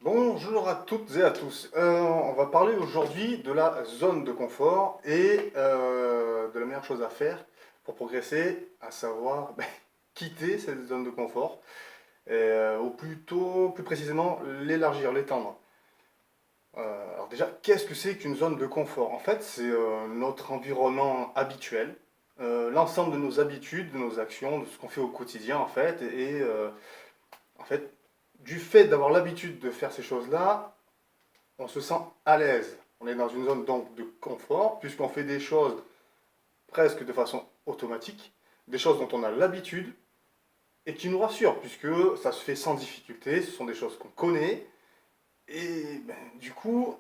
Bonjour à toutes et à tous. On va parler aujourd'hui de la zone de confort et de la meilleure chose à faire pour progresser, à savoir quitter cette zone de confort, ou plutôt, plus précisément, l'élargir, l'étendre. Alors déjà, qu'est-ce que c'est qu'une zone de confort? En fait, c'est notre environnement habituel, l'ensemble de nos habitudes, de nos actions, de ce qu'on fait au quotidien en fait, en fait, du fait d'avoir l'habitude de faire ces choses-là, on se sent à l'aise. On est dans une zone donc de confort, puisqu'on fait des choses presque de façon automatique, des choses dont on a l'habitude et qui nous rassurent, puisque ça se fait sans difficulté, ce sont des choses qu'on connaît, et du coup,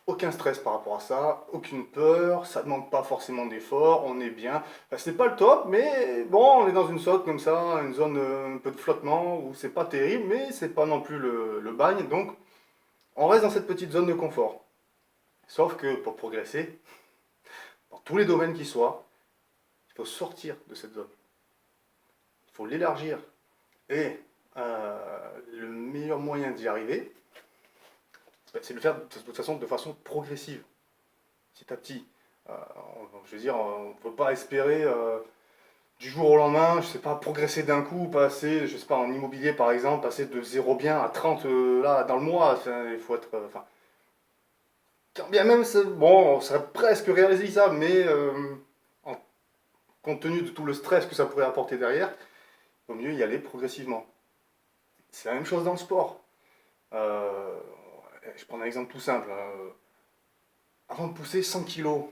aucun stress par rapport à ça, aucune peur, ça ne demande pas forcément d'effort, on est bien. Enfin, c'est pas le top, mais bon, on est dans une zone comme ça, une zone un peu de flottement, où c'est pas terrible, mais c'est pas non plus le bagne, donc on reste dans cette petite zone de confort. Sauf que pour progresser, dans tous les domaines qui soient, il faut sortir de cette zone. Il faut l'élargir. Et le meilleur moyen d'y arriver, c'est de le faire de toute façon de façon progressive, petit à petit. Euh, je veux dire, on ne peut pas espérer du jour au lendemain, je ne sais pas, progresser d'un coup, passer, je sais pas, en immobilier par exemple, passer de 0 bien à 30 là, dans le mois. Enfin, il faut être. Enfin, quand bien même, bon, ça serait presque réalisable, mais en compte tenu de tout le stress que ça pourrait apporter derrière, il vaut mieux y aller progressivement. C'est la même chose dans le sport. Euh, je prends un exemple tout simple. Avant de pousser 100 kilos,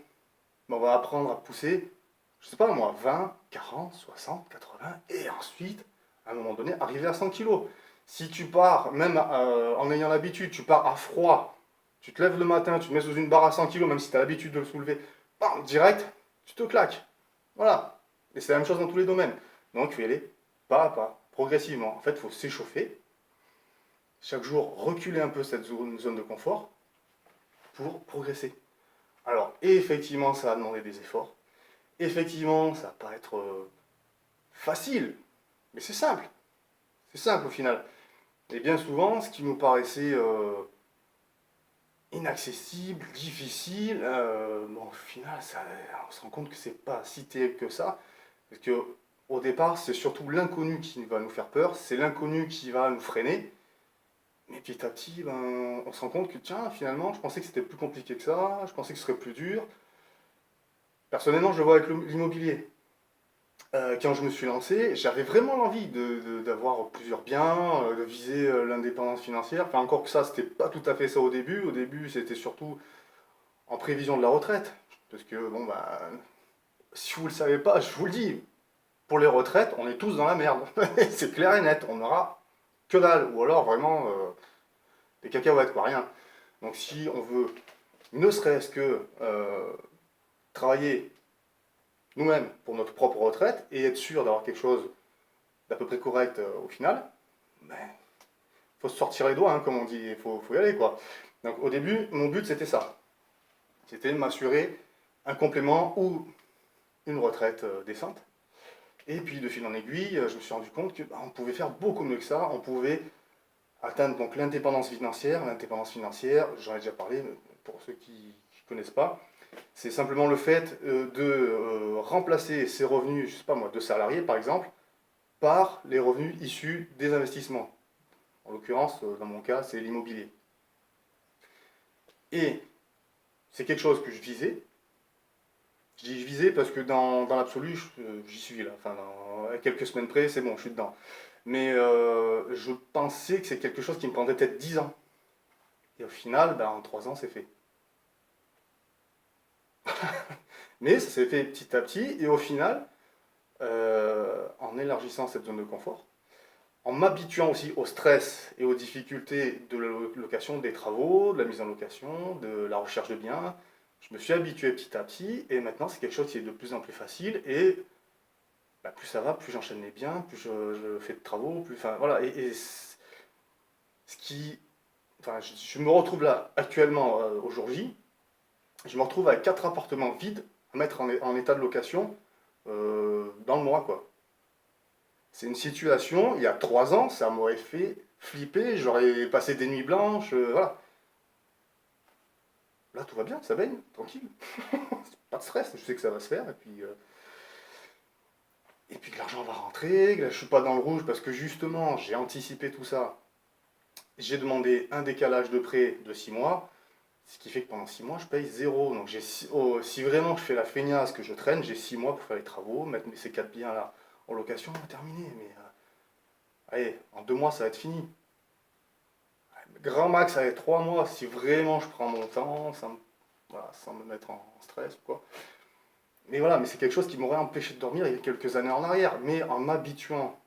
on va apprendre à pousser, je sais pas moi, 20, 40, 60, 80, et ensuite, à un moment donné, arriver à 100 kilos. Si tu pars, même en ayant l'habitude, tu pars à froid, tu te lèves le matin, tu te mets sous une barre à 100 kilos, même si tu as l'habitude de le soulever, bam, direct, tu te claques. Voilà. Et c'est la même chose dans tous les domaines. Donc, il faut y aller pas à pas, progressivement. En fait, il faut s'échauffer, chaque jour reculer un peu cette zone de confort pour progresser. Alors, effectivement, ça va demander des efforts. Effectivement, ça va pas être facile, mais c'est simple. C'est simple au final. Et bien souvent, ce qui nous paraissait inaccessible, difficile, bon, au final, on se rend compte que c'est pas si terrible que ça. Parce que au départ, c'est surtout l'inconnu qui va nous faire peur, c'est l'inconnu qui va nous freiner. Mais petit à petit, on se rend compte que tiens, finalement, je pensais que c'était plus compliqué que ça, je pensais que ce serait plus dur. Personnellement, je le vois avec l'immobilier. Quand je me suis lancé, j'avais vraiment l'envie d'avoir plusieurs biens, de viser l'indépendance financière. Enfin, encore que ça, c'était pas tout à fait ça au début. Au début, c'était surtout en prévision de la retraite. Parce que, bon, bah, si vous le savez pas, je vous le dis, pour les retraites, on est tous dans la merde. C'est clair et net. On n'aura que dalle. Ou alors vraiment des cacahuètes, quoi, rien. Donc, si on veut ne serait-ce que travailler nous-mêmes pour notre propre retraite et être sûr d'avoir quelque chose d'à peu près correct au final, ben, faut se sortir les doigts, hein, comme on dit, faut y aller quoi. Donc au début, mon but c'était ça, c'était de m'assurer un complément ou une retraite décente. Et puis de fil en aiguille, je me suis rendu compte que on pouvait faire beaucoup mieux que ça, on pouvait atteindre donc l'indépendance financière. L'indépendance financière, j'en ai déjà parlé, mais pour ceux qui ne connaissent pas, c'est simplement le fait de remplacer ses revenus, je sais pas moi, de salariés par exemple, par les revenus issus des investissements. En l'occurrence, dans mon cas, c'est l'immobilier. Et c'est quelque chose que je visais. Je dis je visais parce que dans l'absolu, j'y suis là. Enfin, à quelques semaines près, c'est bon, je suis dedans. Mais je pensais que c'est quelque chose qui me prendrait peut-être 10 ans. Et au final, ben, en 3 ans, c'est fait. Mais ça s'est fait petit à petit. Et au final, en élargissant cette zone de confort, en m'habituant aussi au stress et aux difficultés de la location des travaux, de la mise en location, de la recherche de biens, je me suis habitué petit à petit et maintenant c'est quelque chose qui est de plus en plus facile et bah, plus ça va, plus j'enchaîne les biens, plus je fais de travaux, plus enfin voilà et ce qui enfin je me retrouve là actuellement aujourd'hui, je me retrouve avec 4 appartements vides à mettre en état de location dans le mois quoi. C'est une situation, il y a 3 ans, ça m'aurait fait flippé, j'aurais passé des nuits blanches, voilà. Là, tout va bien, ça baigne, tranquille. Pas de stress, je sais que ça va se faire, et puis que l'argent va rentrer, que là, je suis pas dans le rouge parce que justement, j'ai anticipé tout ça. J'ai demandé un décalage de prêt de 6 mois, ce qui fait que pendant 6 mois, je paye zéro. Donc si vraiment je fais la feignasse que je traîne, j'ai 6 mois pour faire les travaux, mettre ces 4 biens là en location, terminé. Mais allez, en 2 mois, ça va être fini. Grand max, ça va être 3 mois si vraiment je prends mon temps, voilà, sans me mettre en stress ou quoi. Mais voilà, mais c'est quelque chose qui m'aurait empêché de dormir il y a quelques années en arrière. Mais en m'habituant,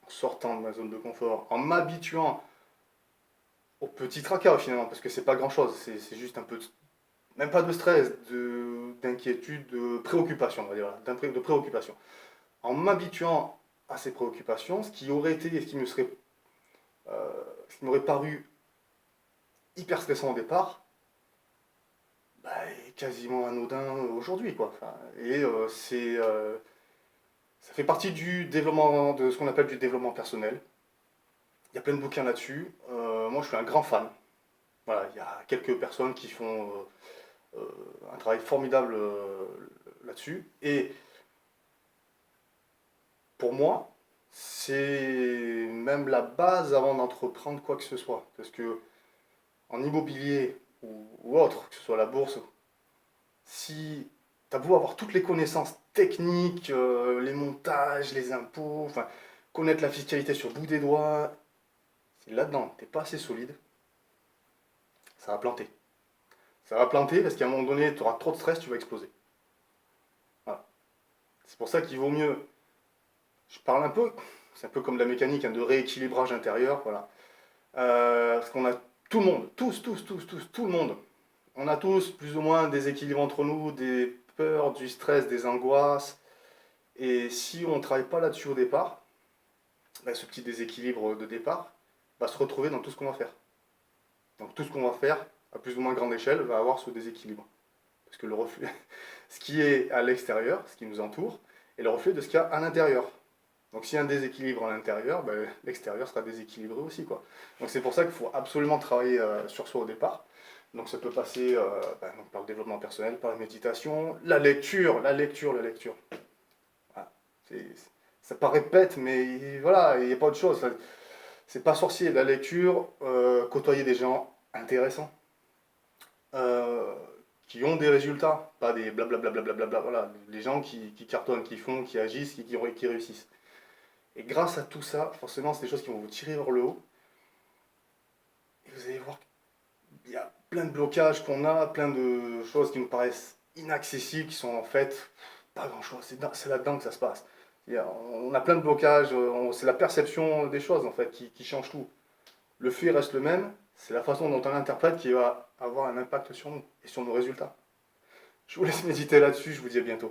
en sortant de ma zone de confort, en m'habituant au petit tracas finalement, parce que c'est pas grand chose, c'est juste un peu, même pas de stress, d'inquiétude, de préoccupation, on va dire, voilà, de préoccupation. En m'habituant à ces préoccupations, ce qui aurait été, euh, ce qui m'aurait paru hyper stressant au départ, bah, est quasiment anodin aujourd'hui, quoi. Enfin, ça fait partie du développement, de ce qu'on appelle du développement personnel. Il y a plein de bouquins là-dessus. Moi, je suis un grand fan. Voilà, il y a quelques personnes qui font un travail formidable là-dessus. Et pour moi, c'est même la base avant d'entreprendre quoi que ce soit. Parce que en immobilier ou autre, que ce soit la bourse, si tu as beau avoir toutes les connaissances techniques, les montages, les impôts, enfin, connaître la fiscalité sur le bout des doigts, si là-dedans, t'es pas assez solide, ça va planter. Ça va planter parce qu'à un moment donné, tu auras trop de stress, tu vas exploser. Voilà. C'est pour ça qu'il vaut mieux. Je parle un peu, c'est un peu comme la mécanique, hein, de rééquilibrage intérieur, voilà. Parce qu'on a tout le monde, tout le monde. On a tous plus ou moins des équilibres entre nous, des peurs, du stress, des angoisses. Et si on ne travaille pas là-dessus au départ, bah, ce petit déséquilibre de départ va se retrouver dans tout ce qu'on va faire. Donc tout ce qu'on va faire, à plus ou moins grande échelle, va avoir ce déséquilibre. Parce que le reflet, ce qui est à l'extérieur, ce qui nous entoure, est le reflet de ce qu'il y a à l'intérieur. Donc s'il y a un déséquilibre à l'intérieur, ben, l'extérieur sera déséquilibré aussi, quoi. Donc c'est pour ça qu'il faut absolument travailler sur soi au départ. Donc ça peut passer donc par le développement personnel, par la méditation, la lecture, la lecture, la lecture. Voilà. Ça paraît bête, mais voilà, il n'y a pas autre chose. C'est pas sorcier. La lecture, côtoyer des gens intéressants, euh, qui ont des résultats, pas des blablabla, voilà, les gens qui cartonnent, qui font, qui agissent, qui réussissent. Et grâce à tout ça, forcément, c'est des choses qui vont vous tirer vers le haut. Et vous allez voir qu'il y a plein de blocages qu'on a, plein de choses qui nous paraissent inaccessibles, qui sont en fait pas grand-chose. C'est là-dedans que ça se passe. On a plein de blocages, c'est la perception des choses en fait qui change tout. Le fait reste le même, c'est la façon dont on l'interprète qui va avoir un impact sur nous et sur nos résultats. Je vous laisse méditer là-dessus, je vous dis à bientôt.